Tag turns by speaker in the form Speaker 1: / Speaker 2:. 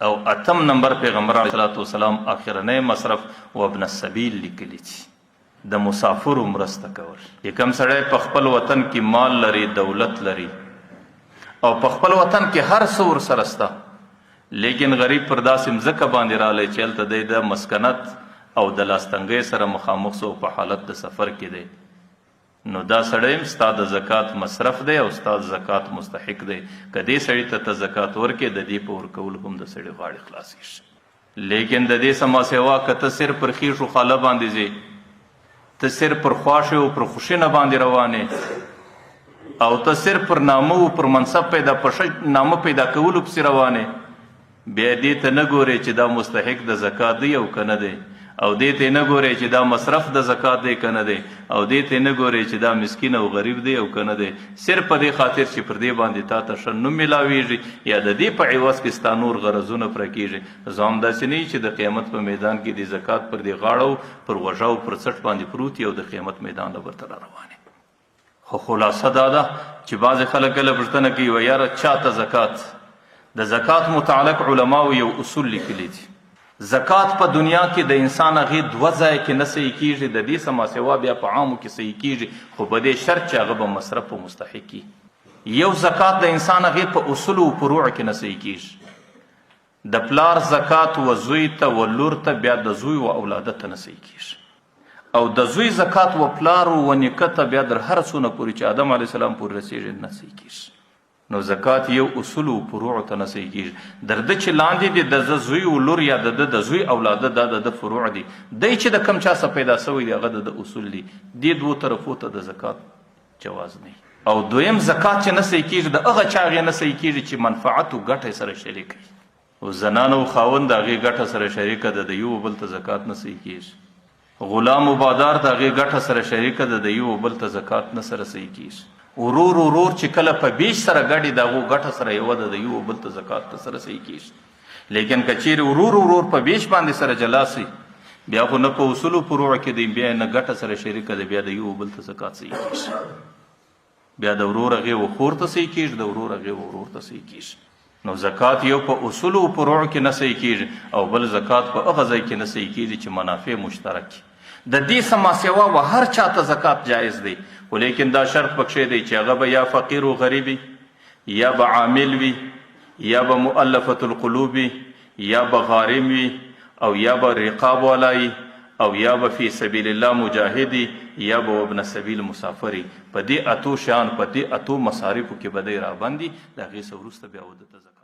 Speaker 1: او اتم نمبر پیغمبر علیه الصلاۃ والسلام اخرنی مصرف و ابن السبیل لیکلی دي د مسافرو مرسته کول. کوم سړی په خپل وطن کې مال لري، دولت لري او په خپل وطن کې هر څه ورسره سته، لیکن غریب پر داسې مځکه باندې رالی چې هلته دی د مسکنت او د لاستنګۍ سره مخامخ سو په حالت د سفر کې دی، نو دا سړی هم ستا د زکات مصرف دی او ستا د زکات مستحق دی. که دې سړي ته زکات ورکې، د دې په ورکولو هم د سړي غاړې خلاصېږي. لیکن د دې سما سوا که ته صرف پر خیشو خاله باندې ځې، ته صرف پر خواښې او پر خوشینه باندې روانې، او ته صرف پر نامه او پر منصب پیدا نامه پیدا کولو پسې روانې، بیا دې ته نه ګورې چې دا مستحق د زکات دی او که نه دی، او دې ته نه ګورې چې دا مصرف د زکات دی که نه دی، او دې ته نه ګورې چې دا مسکین او غریب دی او که نه دی، صرف په دې خاطر چې پر دې باندې تا ته ښه نوم میلاویږي یا د دې په عوض کې ستا نور غرضونه پوره کېږي. زه هم داسې نه چې د قیامت په میدان کې د زکات پر دې غاړه پر وژه او پر څټ باندې پروت یي او د قیامت میدان له برته را روان یم. خو خلاصه دا ده چې بعضې خلک کله پوښتنه کوي و یاره چاته زکات؟ د زکات متعلق علماو یو اصول لیکلی دي. زکات په دنیا کې د انسان هغې دوه ځایه کې نه صحیح کېږي، د دې سما سوا بیا په عامو کې صحیح کېږي، خو په دې شرط چې هغه به مصرف او مستحق وي. یو زکات د انسان هغې په اصولو او فروعو کې نه صحیح کېږي. د پلار زکات و زوی ته و لور ته، بیا د زوی و اولاده ته نه صحیح کېږي، او د زوی زکات و پلار و نیکه ته بیا در هر څونه پورې چې آدم علیه السلام پورې رسېږي نه صحیح کېږي. نو زکات یو اصول او فروع ته نه صحیح کېږي. در ده چې لاندې دي د زوی و لور یا د زوی اولاده، دا د فروع دي. دی چې د کم چا څه پیدا شوی دی هغه د اصول دي. دې دوو طرفو ته د زکات جواز نه. او دویم زکات چې نه صحیح کېږي د هغه چا هغې نه صحیح کېږي چې منفعت او ګټه سره شریک وي. او زنانه او خاوند د هغې ګټه سره شریکه ده، د یو بل ته زکات نه صحیح کېږي. غلام و بادار د هغې ګټه سره شریکه ده، د یو بل ته زکات نه سره صحیح کېږي. ورور چې کله په بیش سره ګډي د هغو ګټه سره یوه ده، د یو بل ته زکات ته سره صحیح کېږي. لیکن که چیرې ورور په بیش باندې سره جلا سي، بیا خو نه په اصولو فروعو کې دی، بیا نه ګټه سره شریکه ده، بیا د یو بل ته زکات صحیح کېږي. بیا د ورور هغې و خور ته صحیح کېږي، د ورور هغې و ورور ته صحیح کېږي. نو زکات یو په اصولو فروعو کې نه صحیح کېږي، او بل زکات په هغه ځای کې نه صحیح کېږي چې منافع مشترک وي. د دې سما سوا و هر چاته زکات جایز دی، خو لیکن دا شرط پکښې دی چې هغه به یا فقیر و غریب وي، یا به عامل وي، یا به مؤلفة القلوب وي، یا به غارم وي، او یا به رقاب والا وي، او یا به فی سبیل الله مجاهد وي، یا به ابن سبیل مسافر وي. په دې اتو شیان، په دې اتو مصارفو کې به دی راباندي، د هغې څه وروسته بیا ورته زکات